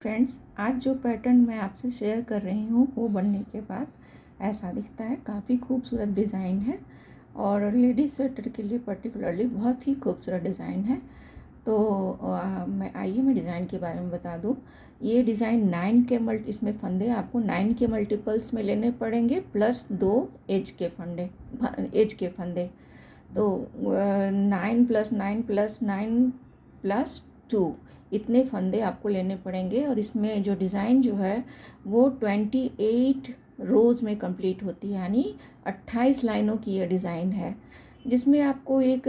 Friends, आज जो pattern मैं आपसे शेयर कर रही हूँ वो बनने के बाद ऐसा दिखता है। काफ़ी खूबसूरत डिज़ाइन है और लेडीज़ स्वेटर के लिए पर्टिकुलरली बहुत ही खूबसूरत डिज़ाइन है। तो मैं डिज़ाइन के बारे में बता दूँ। ये डिज़ाइन 9 के इसमें फंदे आपको 9 के मल्टीपल्स में लेने पड़ेंगे, प्लस 2 एज के फंदे। तो 9 + 9 + 9 + 2 इतने फंदे आपको लेने पड़ेंगे। और इसमें जो डिज़ाइन जो है वो 28 रोज़ में कंप्लीट होती है, यानी 28 लाइनों की ये डिज़ाइन है। जिसमें आपको एक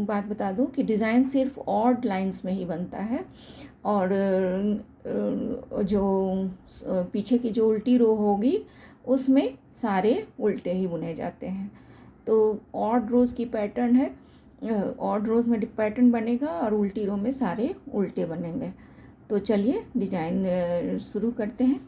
बात बता दूं कि डिज़ाइन सिर्फ ऑड लाइंस में ही बनता है और जो पीछे की जो उल्टी रो होगी उसमें सारे उल्टे ही बुने जाते हैं। तो ऑड रोज़ की पैटर्न है, ऑड रोज़ में पैटर्न बनेगा और उल्टी रो में सारे उल्टे बनेंगे। तो चलिए डिज़ाइन शुरू करते हैं।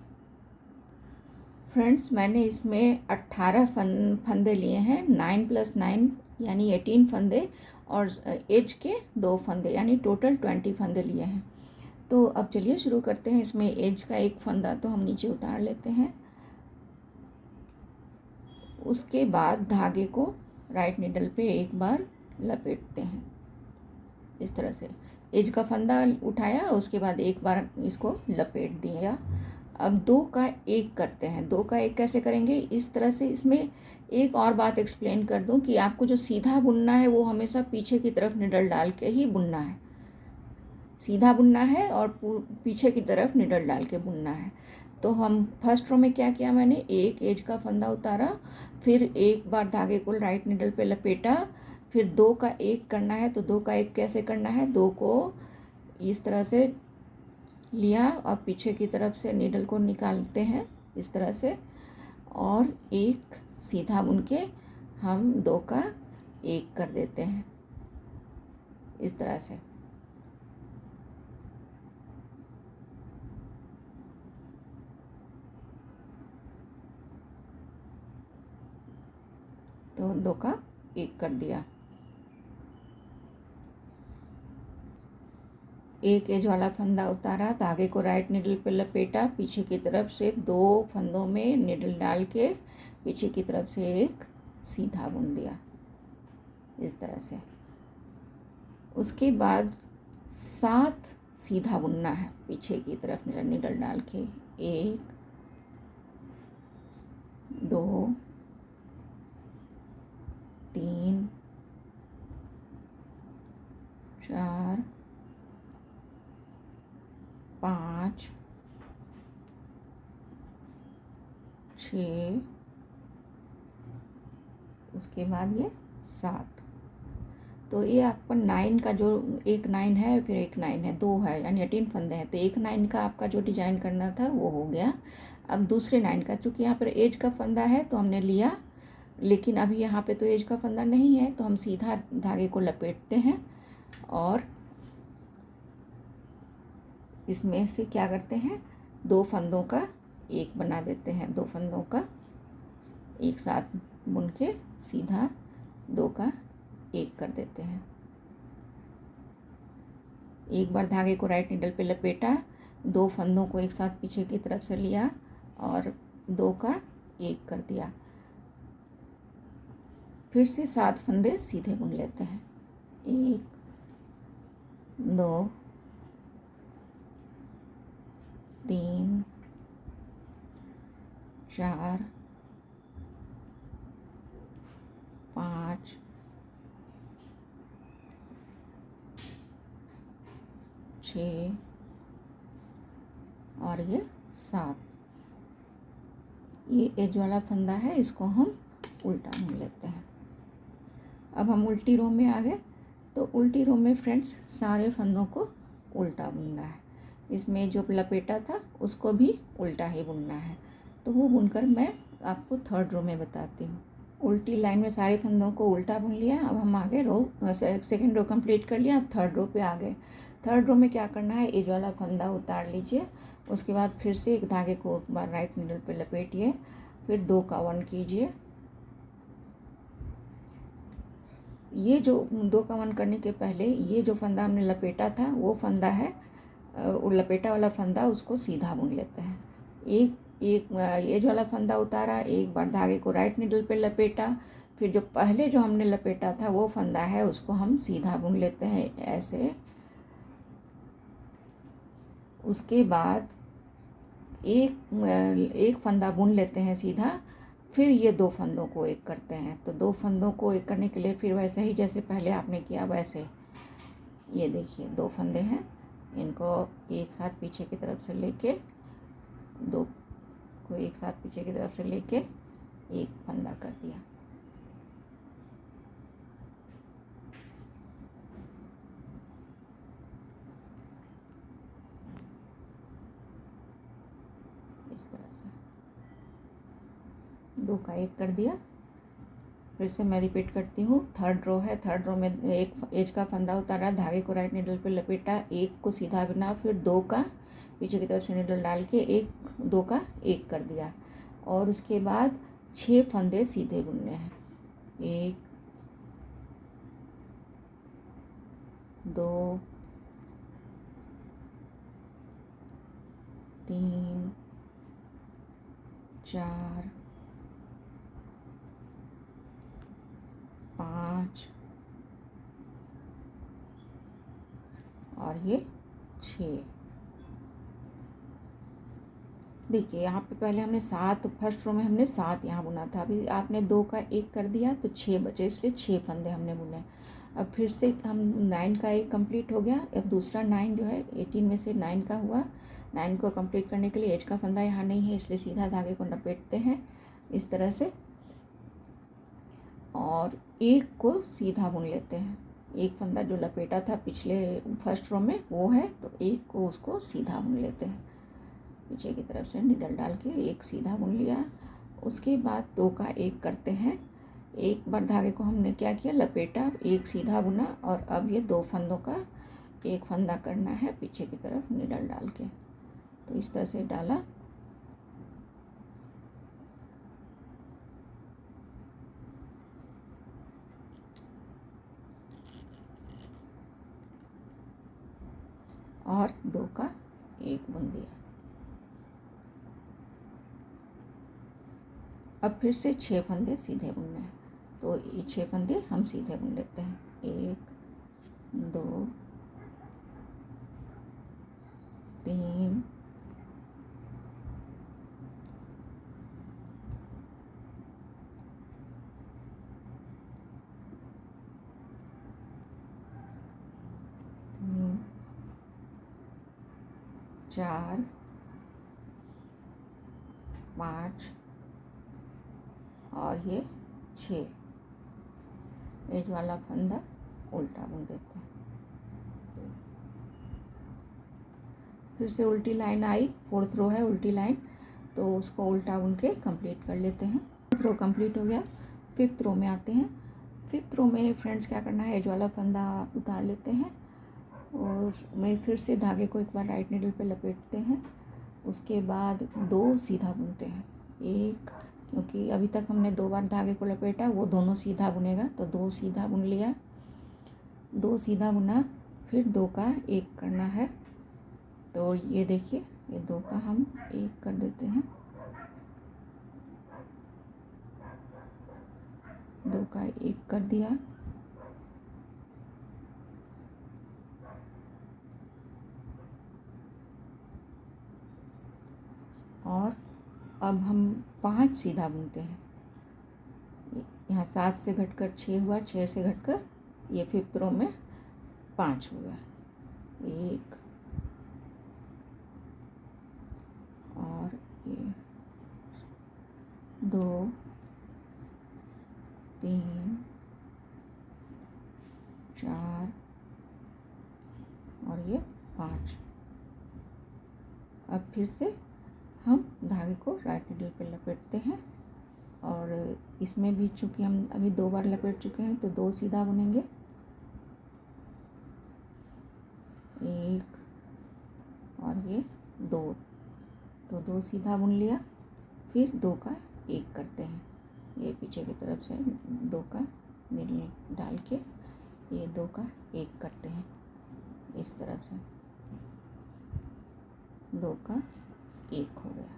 फ्रेंड्स, मैंने इसमें 18 फंदे लिए हैं। 9 + 9 यानी 18 फंदे और एज के 2 फंदे यानी टोटल 20 फंदे लिए हैं। तो अब चलिए शुरू करते हैं। इसमें एज का एक फंदा तो हम नीचे उतार लेते हैं। उसके बाद धागे को राइट नीडल पे एक बार लपेटते हैं इस तरह से। एज का फंदा उठाया, उसके बाद एक बार इसको लपेट दिया। अब 2 का 1 करते हैं। 2 का 1 कैसे करेंगे, इस तरह से। इसमें एक और बात एक्सप्लेन कर दूं कि आपको जो सीधा बुनना है वो हमेशा पीछे की तरफ निडल डाल के ही बुनना है। सीधा बुनना है और पीछे की तरफ निडल डाल के बुनना है। तो हम फर्स्ट रो में क्या किया, मैंने एक एज का फंदा उतारा, फिर एक बार धागे को राइट निडल पे लपेटा, फिर 2 का 1 करना है। तो 2 का 1 कैसे करना है, 2 को इस तरह से लिया और पीछे की तरफ से नीडल को निकालते हैं इस तरह से, और एक सीधा बुन के हम 2 का 1 कर देते हैं इस तरह से। तो 2 का 1 कर दिया। एक एज वाला फंदा उतारा, धागे को राइट निडल पे लपेटा, पीछे की तरफ से 2 फंदों में निडल डाल के पीछे की तरफ से एक सीधा बुन दिया इस तरह से। उसके बाद 7 सीधा बुनना है पीछे की तरफ निडल डाल के। 1 2 3 4 5 6, उसके बाद ये 7। तो ये आपका 9 का जो एक 9 है, फिर एक 9 है, 2 है, यानी 18 फंदे हैं। तो एक 9 का आपका जो डिजाइन करना था वो हो गया। अब दूसरे 9 का, चूँकि यहाँ पर एज का फंदा है तो हमने लिया, लेकिन अभी यहाँ पे तो एज का फंदा नहीं है, तो हम सीधा धागे को लपेटते हैं और इसमें से क्या करते हैं, 2 फंदों का 1 बना देते हैं। 2 फंदों का एक साथ बुन के सीधा 2 का 1 कर देते हैं। एक बार धागे को राइट निडल पे लपेटा, 2 फंदों को एक साथ पीछे की तरफ से लिया और 2 का 1 कर दिया। फिर से 7 फंदे सीधे बुन लेते हैं। 1 2 3 4 5 6 और ये 7। ये एज वाला फंदा है, इसको हम उल्टा बुन लेते हैं। अब हम उल्टी रो में आ गए। तो उल्टी रो में फ्रेंड्स सारे फंदों को उल्टा बुनना है। इसमें जो लपेटा था उसको भी उल्टा ही बुनना है। तो वो बुनकर मैं आपको थर्ड रो में बताती हूँ। उल्टी लाइन में सारे फंदों को उल्टा बुन लिया। अब हम आगे सेकेंड रो कंप्लीट कर लिया। अब थर्ड रो पे आ गए। थर्ड रो में क्या करना है, एज वाला फंदा उतार लीजिए। उसके बाद फिर से एक धागे को एक बार राइट निडल पे लपेटिए, फिर 2 का 1 कीजिए। ये जो 2 का 1 करने के पहले ये जो फंदा हमने लपेटा था वो फंदा है लपेटा वाला फंदा उसको सीधा बुन लेते हैं। एक एक एज वाला फंदा उतारा, एक बार धागे को राइट नीडल पे लपेटा, फिर जो पहले जो हमने लपेटा था वो फंदा है उसको हम सीधा बुन लेते हैं ऐसे। उसके बाद एक फंदा बुन लेते हैं सीधा, फिर ये 2 फंदों को एक करते हैं। तो 2 फंदों को एक करने के लिए फिर वैसे ही जैसे पहले आपने किया वैसे, ये देखिए 2 फंदे हैं, इनको एक साथ पीछे की तरफ से लेके, 2 को एक साथ पीछे की तरफ से लेके एक फंदा कर दिया। इस तरह से 2 का एक कर दिया। फिर से मैं रिपीट करती हूँ। 3rd रो है, 3rd रो में एक एज का फंदा उतारा, धागे को राइट नीडल पे लपेटा, एक को सीधा बिना, फिर 2 का पीछे की तरफ से नीडल डाल के 2 का एक कर दिया। और उसके बाद 6 फंदे सीधे बुनने हैं। 1 2 3 4 5 और ये 6। देखिए यहाँ पे पहले हमने 7, फर्स्ट रो में हमने 7 यहाँ बुना था, अभी आपने 2 का एक कर दिया तो 6 बचे, इसलिए 6 फंदे हमने बुने। अब फिर से हम 9 का एक कंप्लीट हो गया। अब दूसरा 9 जो है 18 में से 9 का हुआ। 9 को कंप्लीट करने के लिए एज का फंदा यहाँ नहीं है, इसलिए सीधा धागे को लपेटते हैं इस तरह से और एक को सीधा बुन लेते हैं। एक फंदा जो लपेटा था पिछले फर्स्ट रो में वो है, तो एक को उसको सीधा बुन लेते हैं, पीछे की तरफ से निडल डाल के एक सीधा बुन लिया। उसके बाद 2 का एक करते हैं। एक बार धागे को हमने क्या किया, लपेटा, एक सीधा बुना और अब ये 2 फंदों का एक फंदा करना है पीछे की तरफ निडल डाल के। तो इस तरह से डाला और 2 का एक बुन दिया। अब फिर से 6 फंदे सीधे बुनने हैं, तो ये 6 फंदे हम सीधे बुन लेते हैं। 1 2 3 4 5 और ये 6। एज वाला फंदा उल्टा बुन देते हैं। फिर से उल्टी लाइन आई, 4th रो है उल्टी लाइन, तो उसको उल्टा बुन के कंप्लीट कर लेते हैं। 4th रो कंप्लीट हो गया। 5th रो में आते हैं। 5th रो में फ्रेंड्स क्या करना है, एज वाला फंदा उतार लेते हैं और मैं फिर से धागे को एक बार राइट नीडल पे लपेटते हैं। उसके बाद 2 सीधा बुनते हैं। एक, क्योंकि अभी तक हमने 2 बार धागे को लपेटा, वो दोनों सीधा बुनेगा, तो 2 सीधा बुन लिया। 2 सीधा बुना, फिर 2 का एक करना है। तो ये देखिए, ये 2 का हम एक कर देते हैं। 2 का एक कर दिया। और अब हम 5 सीधा बुनते हैं। यहाँ 7 से घटकर 6 हुआ, 6 से घटकर ये 5th रो में 5 हो गया। 1 और ये 2 3 4 और ये 5। अब फिर से हम धागे को राइट नीडल पे लपेटते हैं और इसमें भी चूँकि हम अभी 2 बार लपेट चुके हैं तो 2 सीधा बुनेंगे। 1 और ये 2, तो 2 सीधा बुन लिया। फिर 2 का एक करते हैं, ये पीछे की तरफ से 2 का नीडल डाल के ये 2 का एक करते हैं इस तरह से। दो का एक हो गया।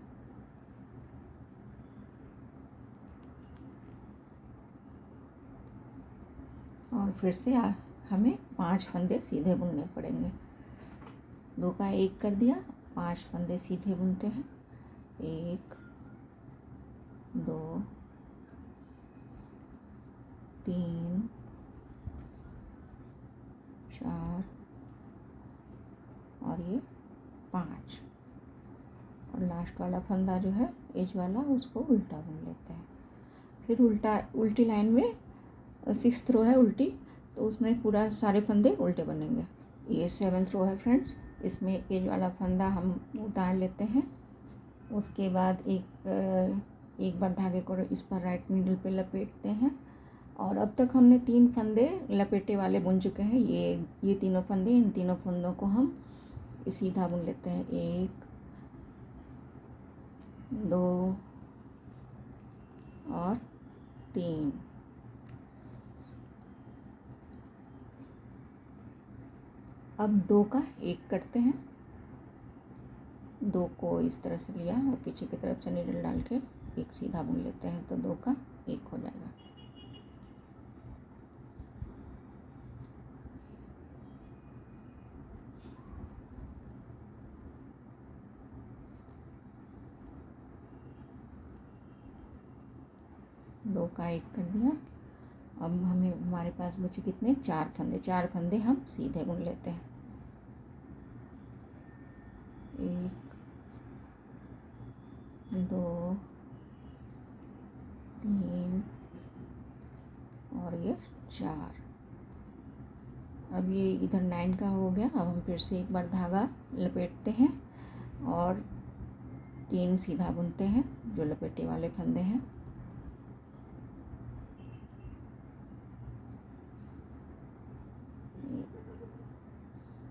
और फिर से हमें 5 फंदे सीधे बुनने पड़ेंगे। दो का एक कर दिया, 5 फंदे सीधे बुनते हैं। 1 2 3 4 और ये 5। और लास्ट वाला फंदा जो है एज वाला, उसको उल्टा बुन लेते हैं। फिर उल्टी लाइन में 6th रो है उल्टी, तो उसमें पूरा सारे फंदे उल्टे बनेंगे। ये 7th रो है फ्रेंड्स, इसमें एज वाला फंदा हम उतार लेते हैं। उसके बाद एक बार धागे को इस पर राइट नीडल पे लपेटते हैं। और अब तक हमने 3 फंदे लपेटे वाले बुन चुके हैं। ये तीनों फंदे, इन तीनों फंदों को हम सीधा बुन लेते हैं। 1 2 और 3। अब 2 का एक करते हैं। 2 को इस तरह से लिया और पीछे की तरफ से नीडल डाल के एक सीधा बुन लेते हैं, तो 2 का एक हो जाएगा। दो का एक कर दिया। अब हमारे पास बचे कितने, 4 फंदे। 4 फंदे हम सीधे बुन लेते हैं। 1 2 3 और ये 4। अब ये इधर 9 का हो गया। अब हम फिर से एक बार धागा लपेटते हैं और 3 सीधा बुनते हैं जो लपेटे वाले फंदे हैं।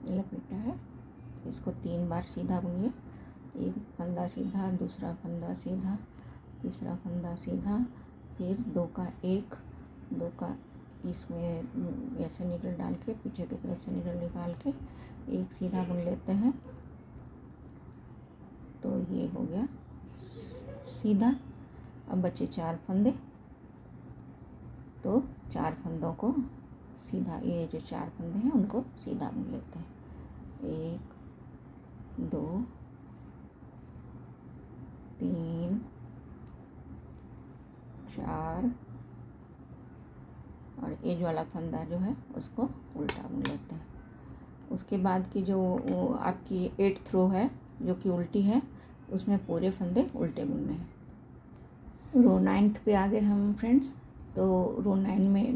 लपेटा है, इसको 3 बार सीधा बुनिए। एक फंदा सीधा, दूसरा फंदा सीधा, तीसरा फंदा सीधा, फिर 2 का एक। 2 का इसमें ऐसे नीडल डाल के पीछे की तरफ से नीडल निकाल के एक सीधा बुन लेते हैं, तो ये हो गया सीधा। अब बचे 4 फंदे, तो 4 फंदों को सीधा, ये जो 4 फंदे हैं उनको सीधा बुन लेते हैं। 1 2 3 4 और एज वाला फंदा जो है उसको उल्टा बुन लेते हैं। उसके बाद की जो आपकी 8th रो है जो कि उल्टी है, उसमें पूरे फंदे उल्टे बुनने हैं। रो 9th पे आ गए हम फ्रेंड्स। तो रो 9 में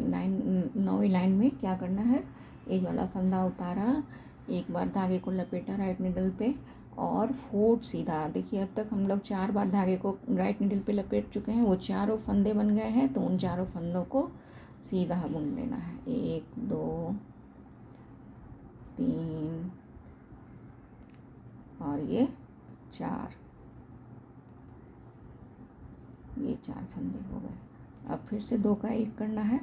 9वीं लाइन में क्या करना है, एज वाला फंदा उतारा, एक बार धागे को लपेटा राइट निडल पे और 4 सीधा। देखिए अब तक हम लोग 4 बार धागे को राइट निडल पे लपेट चुके हैं, वो चारों फंदे बन गए हैं। तो उन चारों फंदों को सीधा बुन लेना है। 1 2 3 और ये 4, ये 4 फंदे हो गए। अब फिर से 2 का एक करना है,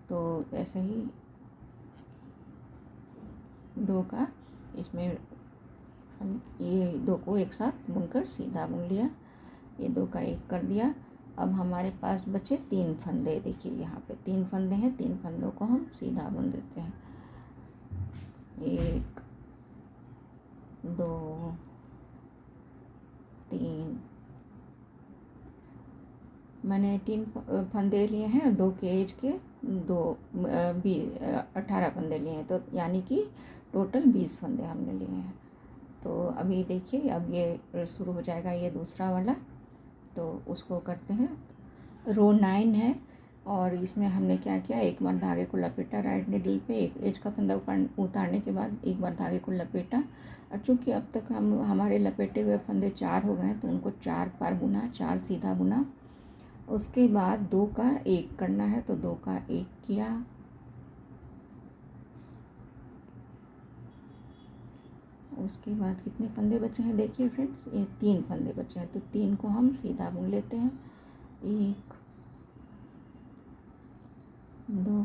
तो ऐसे ही 2 का इसमें ये 2 को एक साथ बुनकर सीधा बुन लिया। ये 2 का एक कर दिया। अब हमारे पास बचे 3 फंदे। देखिए यहाँ पे 3 फंदे हैं, 3 फंदों को हम सीधा बुन देते हैं। 1 2 3, मैंने 3 फंदे लिए हैं, 2 के एज के, 18 फंदे लिए हैं, तो यानी कि टोटल 20 फंदे हमने लिए हैं। तो अभी देखिए, अब ये शुरू हो जाएगा ये दूसरा वाला, तो उसको करते हैं। रो 9 है और इसमें हमने क्या किया, एक बार धागे को लपेटा राइट निडल पे, एक एज का फंदा उतारने के बाद एक बार धागे को लपेटा। और चूँकि अब तक हमारे लपेटे हुए फंदे 4 हो गए, तो उनको 4 बार बुना, 4 सीधा बुना। उसके बाद 2 का एक करना है, तो 2 का एक किया। उसके बाद कितने फंदे बचे हैं देखिए फ्रेंड्स, ये 3 फंदे बचे हैं, तो 3 को हम सीधा बुन लेते हैं। 1 2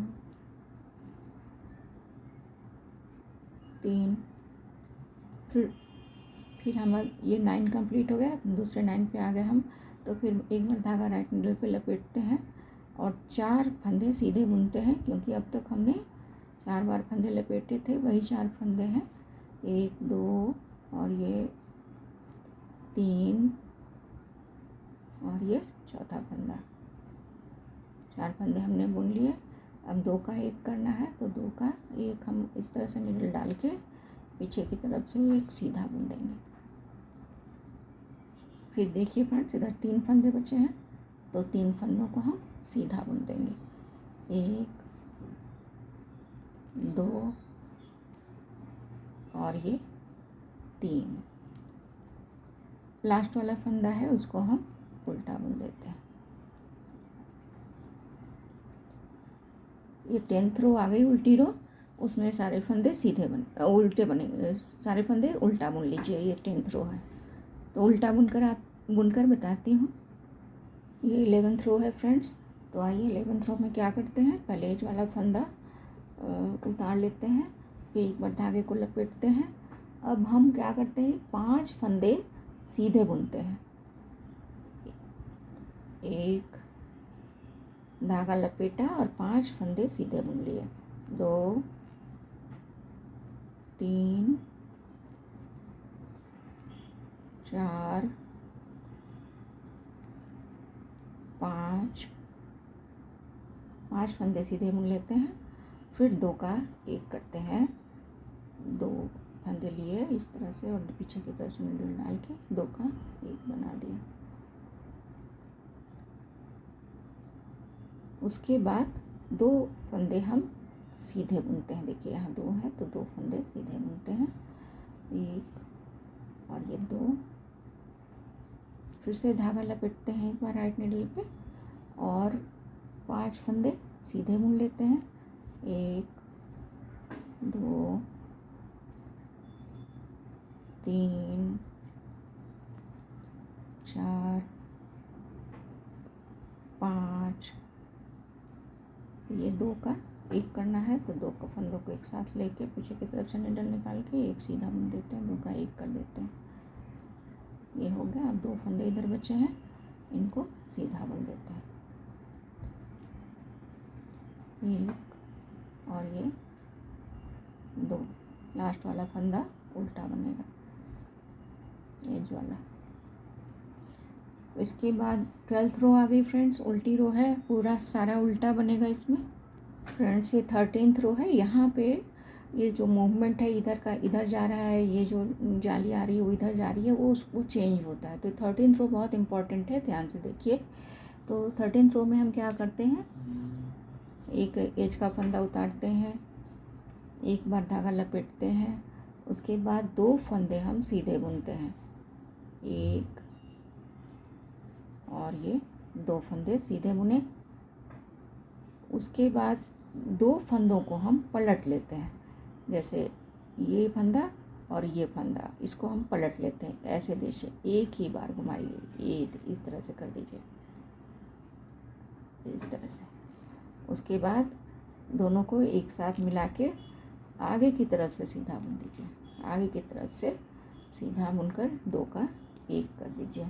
3, फिर हम ये 9 कंप्लीट हो गया, दूसरे 9 पे आ गए हम। तो फिर एक बार धागा राइट नीडल पे लपेटते हैं और 4 फंदे सीधे बुनते हैं, क्योंकि अब तक हमने 4 बार फंदे लपेटे थे, वही 4 फंदे हैं। 1 2 और ये 3 और ये चौथा फंदा। 4 फंदे हमने बुन लिए। अब 2 का 1 करना है, तो 2 का 1 हम इस तरह से नीडल डाल के पीछे की तरफ से एक सीधा बुन देंगे। फिर देखिए फ्रेंड्स, इधर 3 फंदे बचे हैं, तो 3 फंदों को हम सीधा बुन देंगे। 1 2 और ये 3। लास्ट वाला फंदा है उसको हम उल्टा बुन देते हैं। ये 10th रो आ गई उल्टी रो, उसमें सारे फंदे सीधे उल्टे बने, सारे फंदे उल्टा बुन लीजिए। ये 10th रो है, तो उल्टा बुनकर बताती हूँ। ये 11th रो है फ्रेंड्स। तो आइए 11th रो में क्या करते हैं, पहले एज वाला फंदा उतार लेते हैं, फिर एक बार धागे को लपेटते हैं। अब हम क्या करते हैं, 5 फंदे सीधे बुनते हैं। 1 धागा लपेटा और 5 फंदे सीधे बुन लिए। 2 3 4 5 फंदे सीधे बुन लेते हैं। फिर 2 का 1 करते हैं। 2 फंदे लिए इस तरह से और पीछे की तरफ से नीडल डाल के 2 का 1 बना दिया। उसके बाद 2 फंदे हम सीधे बुनते हैं। देखिए यहाँ 2 है, तो 2 फंदे सीधे बुनते हैं। 1 और ये 2। फिर से धागा लपेटते हैं एक बार राइट नीडल पे और 5 फंदे सीधे बुन लेते हैं। 1 2 3 4 5। ये 2 का 1 करना है, तो 2 का फंदों को एक साथ लेके पीछे की तरफ से नीडल निकाल के एक सीधा बुन देते हैं। 2 का 1 कर देते हैं। ये हो गया। अब 2 फंदे इधर बचे हैं, इनको सीधा बुन देते हैं। 1 और ये 2। लास्ट वाला फंदा उल्टा बनेगा, एज वाला। इसके बाद 12th रो आ गई फ्रेंड्स, उल्टी रो है, पूरा सारा उल्टा बनेगा इसमें। फ्रेंड्स ये 13th रो है। यहाँ पे ये जो मूवमेंट है इधर का इधर जा रहा है, ये जो जाली आ रही है वो इधर जा रही है, वो चेंज होता है। तो 13th रो बहुत इंपॉर्टेंट है, ध्यान से देखिए। तो 13th रो में हम क्या करते हैं, एक एज का फंदा उतारते हैं, एक बार धागा लपेटते हैं, उसके बाद 2 फंदे हम सीधे बुनते हैं। 1 और ये 2 फंदे सीधे बुने। उसके बाद 2 फंदों को हम पलट लेते हैं, जैसे ये फंदा और ये फंदा, इसको हम पलट लेते हैं। ऐसे देखिए, एक ही बार घुमाइए, ये इस तरह से कर दीजिए, इस तरह से। उसके बाद दोनों को एक साथ मिला के आगे की तरफ से सीधा बुन दीजिए। आगे की तरफ से सीधा बुनकर 2 का 1 कर दीजिए।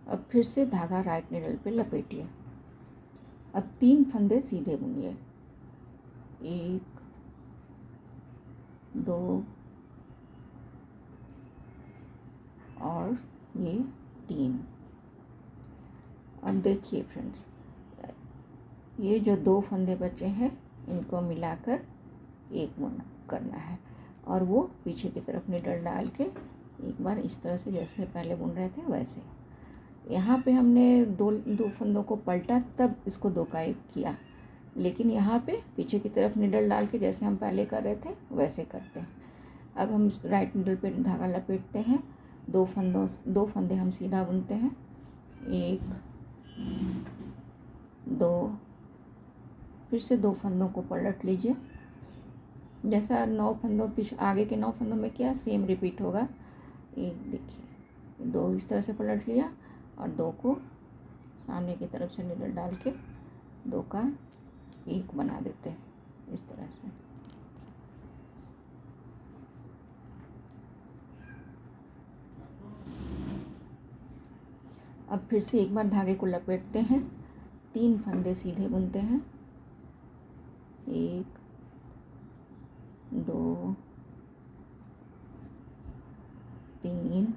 अब फिर से धागा राइट नीडल पे लपेटिए। अब 3 फंदे सीधे बुनिए। 1 2 और ये 3। अब देखिए फ्रेंड्स, ये जो 2 फंदे बचे हैं इनको मिलाकर 1 बुन करना है, और वो पीछे की तरफ नीडल डाल के एक बार इस तरह से जैसे पहले बुन रहे थे वैसे। यहाँ पे हमने 2 फंदों को पलटा, तब इसको 2 का 1 किया, लेकिन यहाँ पे पीछे की तरफ नीडल डाल के जैसे हम पहले कर रहे थे वैसे करते हैं। अब हम राइट नीडल पे धागा लपेटते हैं, 2 फंदे हम सीधा बुनते हैं। 1 2, फिर से 2 फंदों को पलट लीजिए, जैसा 9 फंदों आगे के 9 फंदों में किया सेम रिपीट होगा। एक देखिए, 2 इस तरह से पलट लिया और 2 को सामने की तरफ से नीडल डाल के 2 का 1 बना देते हैं इस तरह से। अब फिर से एक बार धागे को लपेटते हैं, 3 फंदे सीधे बुनते हैं, 1 2 3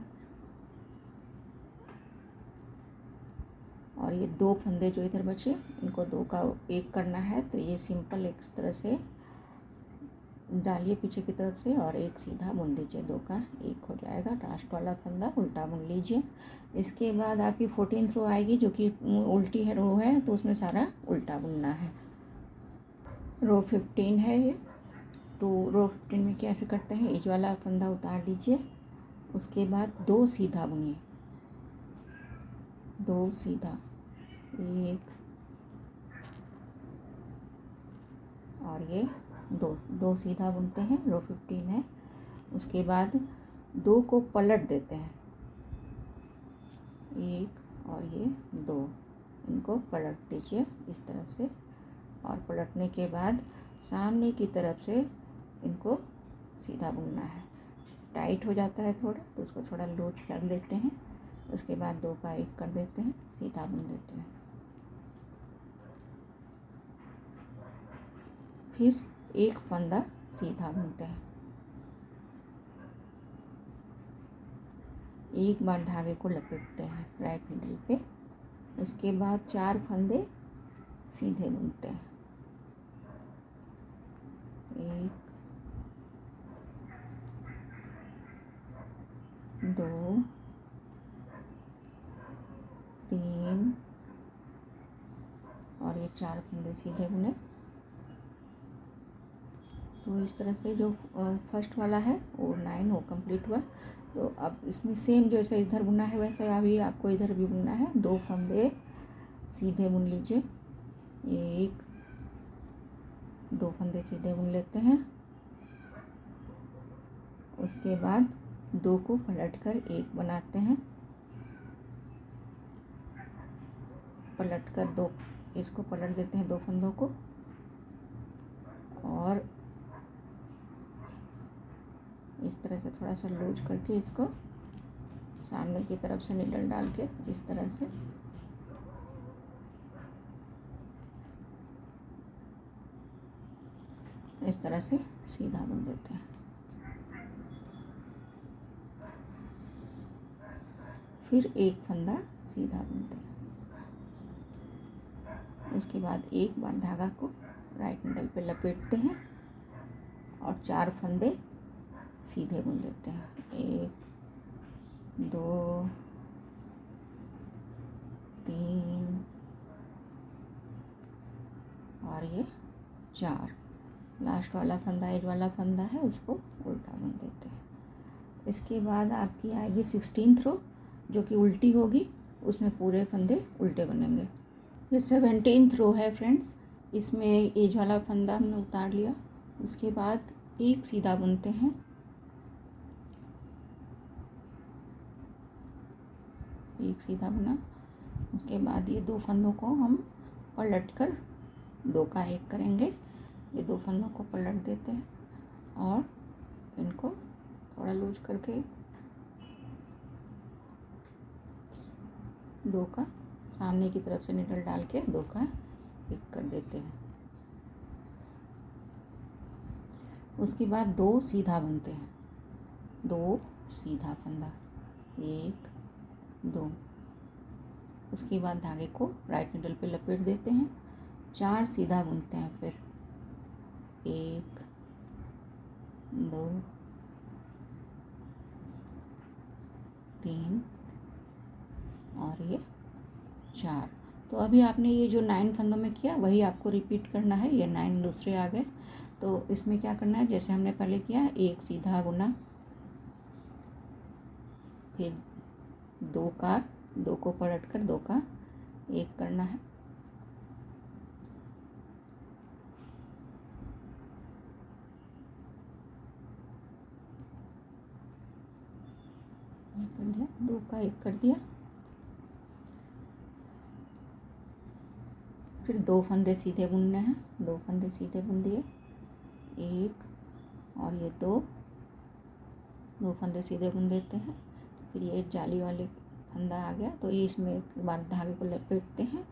और ये 2 फंदे जो इधर बचे इनको 2 का 1 करना है। तो ये सिंपल इस तरह से डालिए पीछे की तरफ से और एक सीधा बुन दीजिए, 2 का 1 हो जाएगा। लास्ट वाला फंदा उल्टा बुन लीजिए। इसके बाद आपकी 14th रो आएगी जो कि उल्टी है रो है, तो उसमें सारा उल्टा बुनना है। रो 15 है ये, तो रो 15 में कैसे करते हैं, एज वाला फंदा उतार लीजिए, उसके बाद 2 सीधा बुनिए, 2 सीधा, 1 और ये 2 सीधा बुनते हैं। रो 15 है। उसके बाद 2 को पलट देते हैं, 1 और ये 2, इनको पलट दीजिए इस तरह से। और पलटने के बाद सामने की तरफ से इनको सीधा बुनना है। टाइट हो जाता है थोड़ा तो उसको थोड़ा लूज कर देते हैं। उसके बाद 2 का 1 कर देते हैं, सीधा बुन देते हैं। फिर एक फंदा सीधा बुनते हैं, एक बार धागे को लपेटते हैं राइट नीडल पे। उसके बाद 4 फंदे सीधे बुनते हैं, 1 2 3 और ये 4 फंदे सीधे बुने। तो इस तरह से जो फर्स्ट वाला है वो 9 वो कंप्लीट हुआ। तो अब इसमें सेम जैसे इधर बुना है वैसे अभी आपको इधर भी बुनना है। 2 फंदे सीधे बुन लीजिए, 1 2 फंदे सीधे बुन लेते हैं। उसके बाद 2 को पलटकर 1 बनाते हैं, पलटकर 2 इसको पलट देते हैं 2 फंदों को और इस तरह से थोड़ा सा लूज करके इसको सामने की तरफ से नीडल डाल के इस तरह से सीधा बुन देते हैं। फिर एक फंदा सीधा बुनते हैं। उसके बाद एक बार धागा को राइट नीडल पे लपेटते हैं और 4 फंदे सीधे बुन देते हैं, 1 2 3 और ये 4। लास्ट वाला फंदा एज वाला फंदा है उसको उल्टा बुन देते हैं। इसके बाद आपकी आएगी 16th रो जो कि उल्टी होगी, उसमें पूरे फंदे उल्टे बनेंगे। ये 17th रो है फ्रेंड्स, इसमें एज वाला फंदा हमने उतार लिया। उसके बाद एक सीधा बुनते हैं, एक सीधा बुना। उसके बाद ये 2 फंदों को हम पलट कर 2 का 1 करेंगे। ये 2 फंदों को पलट देते हैं और इनको थोड़ा लूज करके 2 का सामने की तरफ से नीडल डाल के 2 का 1 कर देते हैं। उसके बाद 2 सीधा बुनते हैं, 2 सीधा फंदा, 1 2। उसके बाद धागे को राइट नीडल पे लपेट देते हैं, 4 सीधा बुनते हैं। फिर 1 2 3 और ये 4। तो अभी आपने ये जो 9 फंदों में किया वही आपको रिपीट करना है। ये 9 दूसरे आ गए। तो इसमें क्या करना है, जैसे हमने पहले किया, एक सीधा बुना, फिर 2 को पलट कर 2 का 1 करना है। कर दिया, 2 का 1 कर दिया। फिर 2 फंदे सीधे बुनने हैं, 2 फंदे सीधे बुन दिए, 1 और ये 2 फंदे सीधे बुन देते हैं। फिर ये जाली वाले फंदा आ गया तो ये इसमें एक बार धागे को लपेटते हैं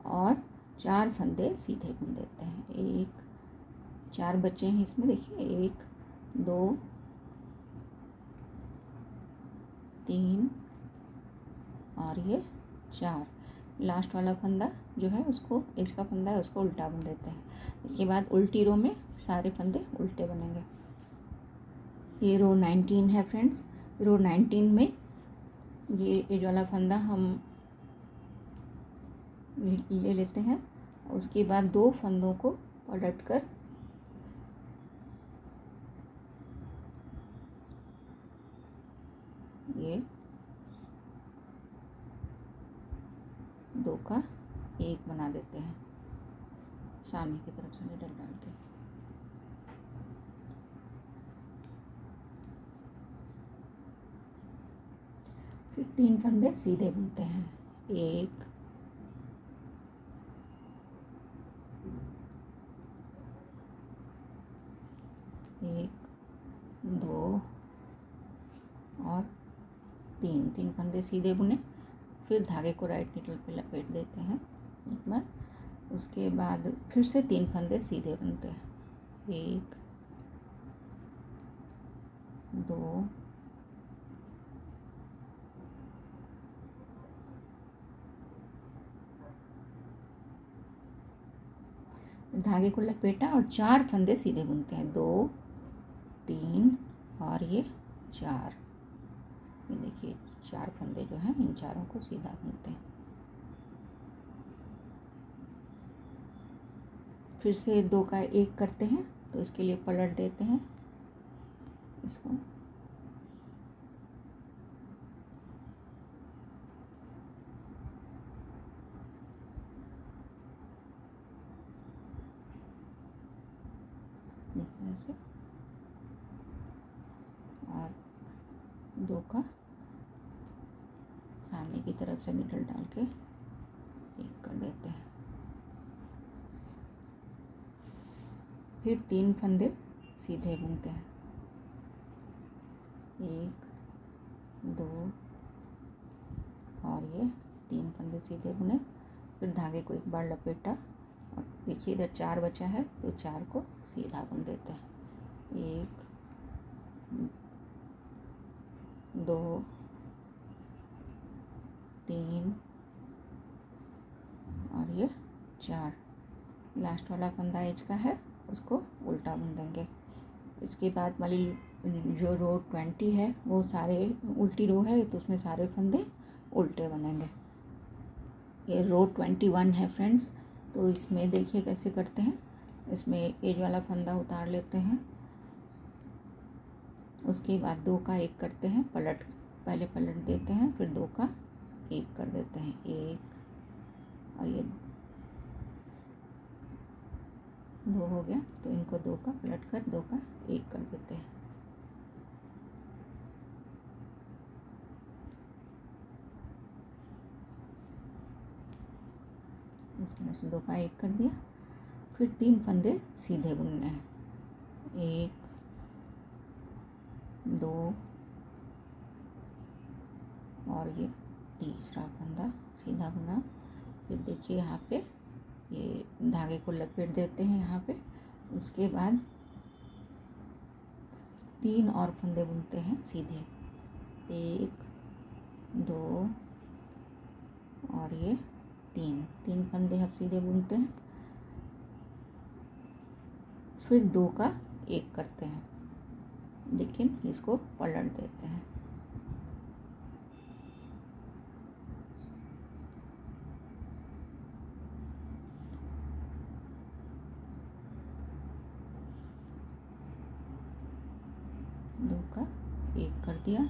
और 4 फंदे सीधे बुन देते हैं। एक 4 बचे हैं इसमें, देखिए 1 2 3 और ये 4। लास्ट वाला फंदा जो है उसको, इसका फंदा है उसको उल्टा बुन देते हैं। इसके बाद उल्टी रो में सारे फंदे उल्टे बनेंगे। ये रो 19 है फ्रेंड्स। रो 19 में ये एज वाला फंदा हम ले लेते हैं। उसके बाद 2 फंदों को पलट कर ये 2 का 1 बना देते हैं सामने की तरफ से निडल डाल के। फिर 3 फंदे सीधे बुनते हैं। 1 2 और 3 फंदे सीधे बुने। फिर धागे को राइट नीडल पे लपेट देते हैं एक बार। उसके बाद फिर से 3 फंदे सीधे बनते हैं। 1 2 धागे को लपेटा और 4 फंदे सीधे बुनते हैं। 2 3 और ये 4। ये देखिए 4 फंदे जो हैं इन चारों को सीधा बुनते हैं। फिर से 2 का 1 करते हैं तो इसके लिए पलट देते हैं इसको। इस तरह से और 2 का सामने की तरफ से निडल डाल के 1 कर देते हैं। फिर 3 फंदे सीधे बुनते हैं। 1 2 और ये 3 फंदे सीधे बुने। फिर धागे को एक बार लपेटा और देखिए इधर 4 बचा है तो 4 को सीधा बुन देते हैं। 1 2 3 और ये 4। लास्ट वाला फंदा एज का है उसको उल्टा बुन देंगे। इसके बाद वाली जो रो 20 है वो सारे उल्टी रो है तो उसमें सारे फंदे उल्टे बनेंगे। ये रो 21 है फ्रेंड्स। तो इसमें देखिए कैसे करते हैं। इसमें एज वाला फंदा उतार लेते हैं। उसके बाद 2 का 1 करते हैं, पहले पलट देते हैं, फिर 2 का 1 कर देते हैं। 1 और ये 2 हो गया तो इनको 2 का पलट कर 2 का 1 कर देते हैं। इस तरह से 2 का 1 कर दिया। फिर 3 फंदे सीधे बुनने हैं। 1 2 और ये तीसरा फंदा सीधा बुना। फिर देखिए यहाँ पे ये धागे को लपेट देते हैं यहाँ पे। उसके बाद 3 और फंदे बुनते हैं सीधे। 1 2 और ये 3 फंदे हम सीधे बुनते हैं। फिर 2 का 1 करते हैं, लेकिन इसको पलट देते हैं। दो का 1 कर दिया।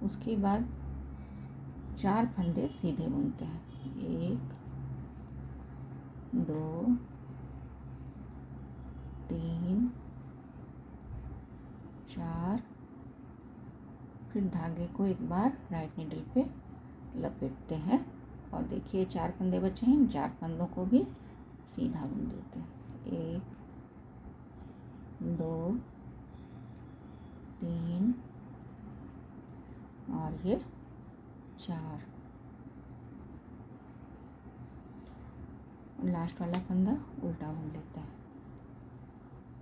उसके बाद 4 फंदे सीधे बुनते हैं। 1 2 3 4। फिर धागे को एक बार राइट नीडल पे लपेटते हैं और देखिए 4 फंदे बचे हैं। इन 4 फंदों को भी सीधा बुन देते हैं। 1 2 3 और ये 4, लास्ट वाला फंदा उल्टा बुन लेते हैं।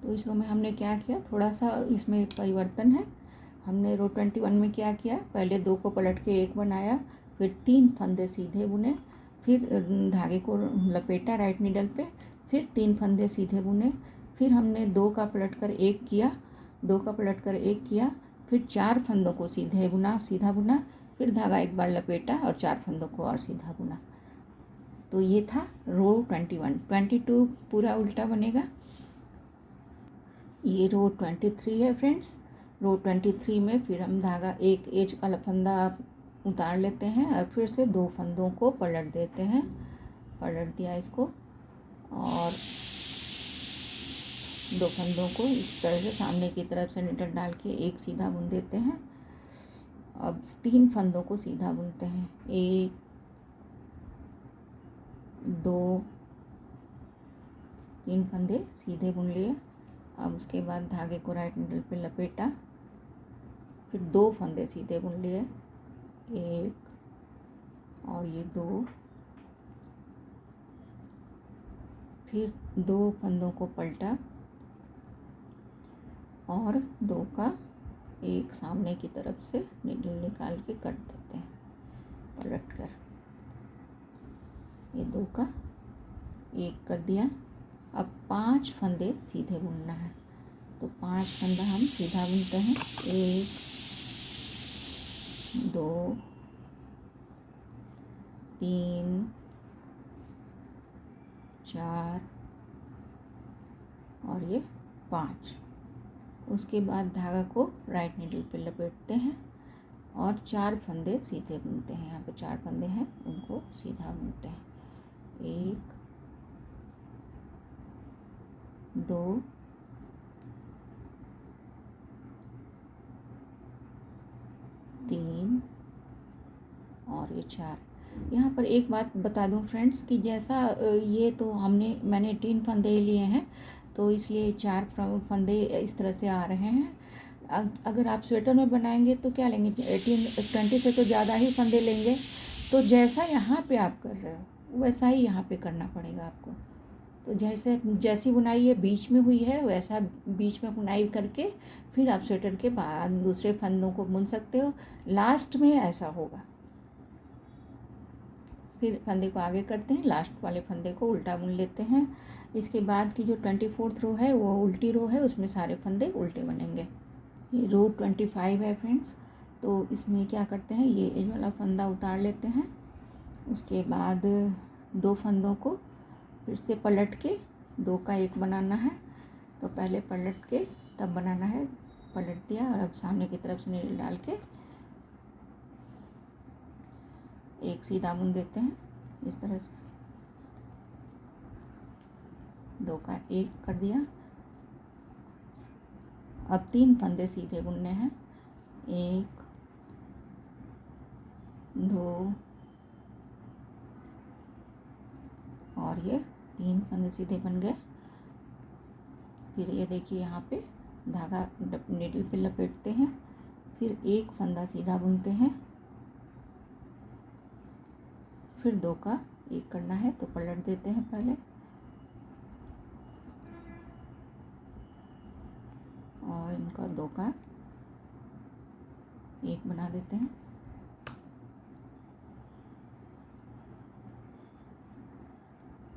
तो इस रो में हमने क्या किया, थोड़ा सा इसमें परिवर्तन है। हमने रो 21 में क्या किया, पहले 2 को पलट के 1 बनाया, फिर 3 फंदे सीधे बुने, फिर धागे को लपेटा राइट नीडल पे, फिर 3 फंदे सीधे बुने, फिर हमने 2 का पलट कर 1 किया, 2 का पलट कर 1 किया, फिर 4 फंदों को सीधे बुना, सीधा बुना, फिर धागा एक बार लपेटा और 4 फंदों को और सीधा बुना। तो ये था रो 21। 22 पूरा उल्टा बनेगा। ये रो 23 है फ्रेंड्स। रो 23 में फिर हम धागा एक एज वाला फंदा उतार लेते हैं और फिर से 2 फंदों को पलट देते हैं, पलट दिया इसको, और 2 फंदों को इस तरह से सामने की तरफ से नीडल डाल के एक सीधा बुन देते हैं। अब 3 फंदों को सीधा बुनते हैं, 1 2 3 फंदे सीधे बुन लिए। अब उसके बाद धागे को राइट नीडल पे लपेटा, फिर 2 फंदे सीधे बुन लिए, 1 और ये 2, फिर 2 फंदों को पलटा और 2 का एक सामने की तरफ से नीडल निकाल के कट देते हैं पलट कर। ये 2 का 1 कर दिया। अब 5 फंदे सीधे बुनना है, तो 5 फंदा हम सीधा बुनते हैं, 1 2 3 4 और ये 5। उसके बाद धागा को राइट नीडल पे लपेटते हैं और 4 फंदे सीधे बुनते हैं। यहाँ पे 4 फंदे हैं, उनको सीधा बुनते हैं, 1 2 3 और ये 4। यहाँ पर एक बात बता दूँ फ्रेंड्स कि जैसा ये तो मैंने 3 फंदे लिए हैं, तो इसलिए 4 फंदे इस तरह से आ रहे हैं। अगर आप स्वेटर में बनाएंगे तो क्या लेंगे, 20 से तो ज़्यादा ही फंदे लेंगे। तो जैसा यहाँ पे आप कर रहे हो वैसा ही यहाँ पे करना पड़ेगा आपको। तो जैसी बुनाई ये बीच में हुई है वैसा बीच में बुनाई करके फिर आप स्वेटर के बाद दूसरे फंदों को बुन सकते हो। लास्ट में ऐसा होगा, फिर फंदे को आगे करते हैं, लास्ट वाले फंदे को उल्टा बुन लेते हैं। इसके बाद की जो 24th रो है वो उल्टी रो है, उसमें सारे फंदे उल्टे बनेंगे। ये रो 25 है फ्रेंड्स। तो इसमें क्या करते हैं, ये एज वाला फंदा उतार लेते हैं, उसके बाद 2 फंदों को फिर से पलट के 2 का 1 बनाना है। तो पहले पलट के तब बनाना है, पलट दिया और अब सामने की तरफ से नीडल डाल के एक सीधा बुन देते हैं इस तरह से, 2 का 1 कर दिया। अब 3 फंदे सीधे बुनने हैं, 1 2 और ये 3 फंदे सीधे बन गए। फिर ये देखिए यहाँ पे धागा नीडल पे लपेटते हैं, फिर 1 फंदा सीधा बुनते हैं, फिर 2 का 1 करना है तो पलट देते हैं पहले और इनका 2 का 1 बना देते हैं।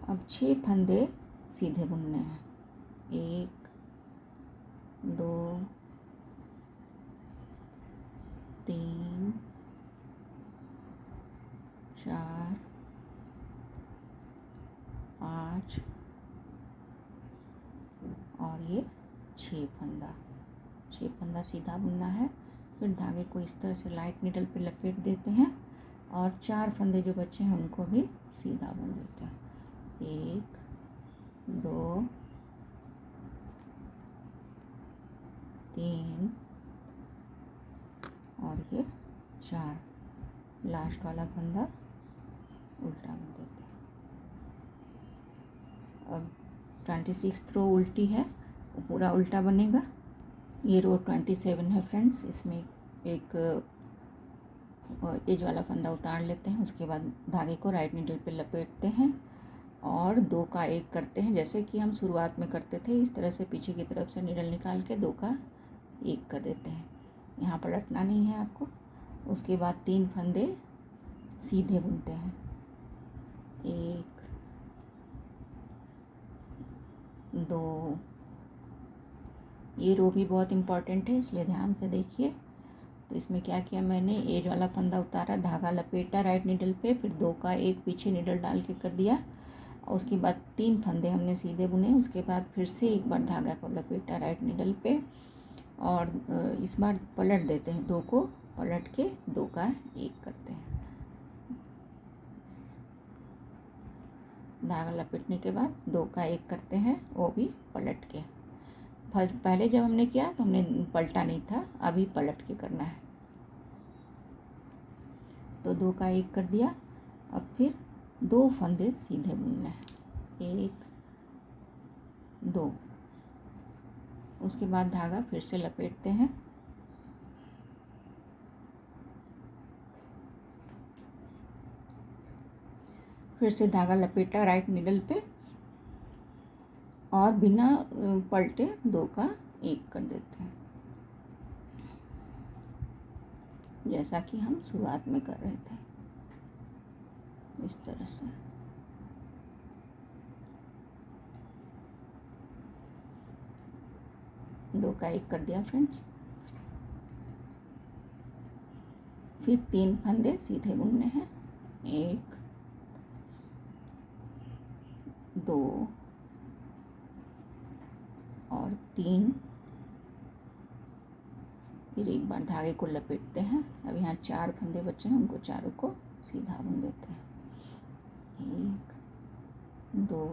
अब 6 फंदे सीधे बुनने हैं, 1 2 3 4 5 और ये 6 फंदा सीधा बुनना है। फिर धागे को इस तरह से लाइट नीडल पे लपेट देते हैं और 4 फंदे जो बचे हैं उनको भी सीधा बुन देते हैं, 1 2 3 और ये 4, लास्ट वाला फंदा उल्टा बुन देते हैं। अब 26th रो उल्टी है, वो पूरा उल्टा बनेगा। ये रो 27 है फ्रेंड्स। इसमें एक एज वाला फंदा उतार लेते हैं। उसके बाद धागे को राइट नीडल पे लपेटते हैं और 2 का 1 करते हैं, जैसे कि हम शुरुआत में करते थे। इस तरह से पीछे की तरफ से नीडल निकाल के 2 का 1 कर देते हैं। यहाँ पलटना नहीं है आपको। उसके बाद 3 फंदे सीधे बुनते हैं। 1 2, ये रो भी बहुत इम्पॉर्टेंट है, इसलिए ध्यान से देखिए। तो इसमें क्या किया मैंने, एज वाला फंदा उतारा, धागा लपेटा राइट नीडल पे, फिर 2 का 1 पीछे नीडल डाल के कर दिया। और उसके बाद 3 फंदे हमने सीधे बुने। उसके बाद फिर से एक बार धागा को लपेटा राइट नीडल पे और इस बार पलट देते हैं। 2 को पलट के 2 का 1 करते हैं। धागा लपेटने के बाद 2 का 1 करते हैं, वो भी पलट के। पहले जब हमने किया तो हमने पलटा नहीं था, अभी पलट के करना है। तो 2 का 1 कर दिया। अब फिर 2 फंदे सीधे बुनना है। 1 2, उसके बाद धागा फिर से लपेटते हैं। फिर से धागा लपेटा राइट निडल पे और बिना पलटे 2 का 1 कर देते हैं, जैसा कि हम शुरुआत में कर रहे थे। इस तरह से दो का 1 कर दिया फ्रेंड्स। फिर 3 फंदे सीधे बुनने हैं। 1 2 और 3। फिर एक बार धागे को लपेटते हैं। अब यहाँ 4 फंदे बचे हैं, उनको चारों को सीधा बुन देते हैं। 1 2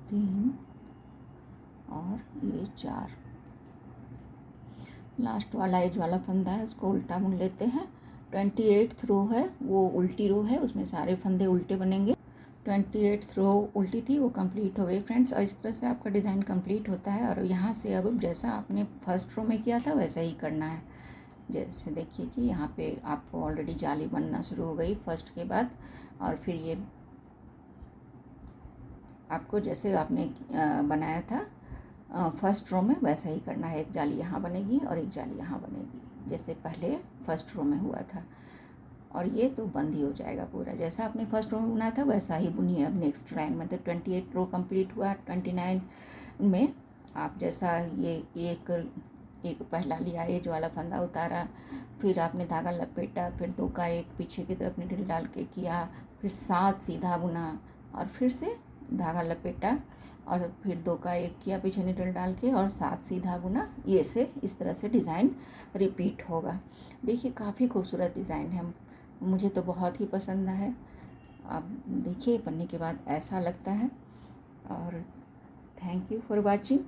3 और ये 4। लास्ट वाला एज वाला फंदा है, उसको उल्टा बुन लेते हैं। 28th रो है, वो उल्टी रो है, उसमें सारे फंदे उल्टे बनेंगे। 28th रो उल्टी थी, वो कंप्लीट हो गई फ्रेंड्स। और इस तरह से आपका डिज़ाइन कंप्लीट होता है। और यहाँ से अब जैसा आपने फर्स्ट रो में किया था वैसा ही करना है। जैसे देखिए कि यहाँ पे आपको ऑलरेडी जाली बनना शुरू हो गई फर्स्ट के बाद। और फिर ये आपको जैसे आपने बनाया था फर्स्ट रो में वैसा ही करना है। एक जाली यहाँ बनेगी और एक जाली यहाँ बनेगी, जैसे पहले फर्स्ट रो में हुआ था। और ये तो बंद ही हो जाएगा पूरा। जैसा आपने फर्स्ट रो में बुना था वैसा ही बुनिए अब नेक्स्ट लाइन में। तो 28 रो कंप्लीट हुआ। 29 में आप जैसा ये एक पहला लिया, एज वाला फंदा उतारा, फिर आपने धागा लपेटा, फिर 2 का 1 पीछे की तरफ नीडल डाल के किया, फिर 7 सीधा बुना और फिर से धागा लपेटा और फिर 2 का 1 किया पीछे नीडल डाल के और 7 सीधा बुना। ये से इस तरह से डिज़ाइन रिपीट होगा। देखिए काफ़ी खूबसूरत डिज़ाइन है, मुझे तो बहुत ही पसंद है। आप देखिए बनने के बाद ऐसा लगता है। और थैंक यू फॉर वॉचिंग।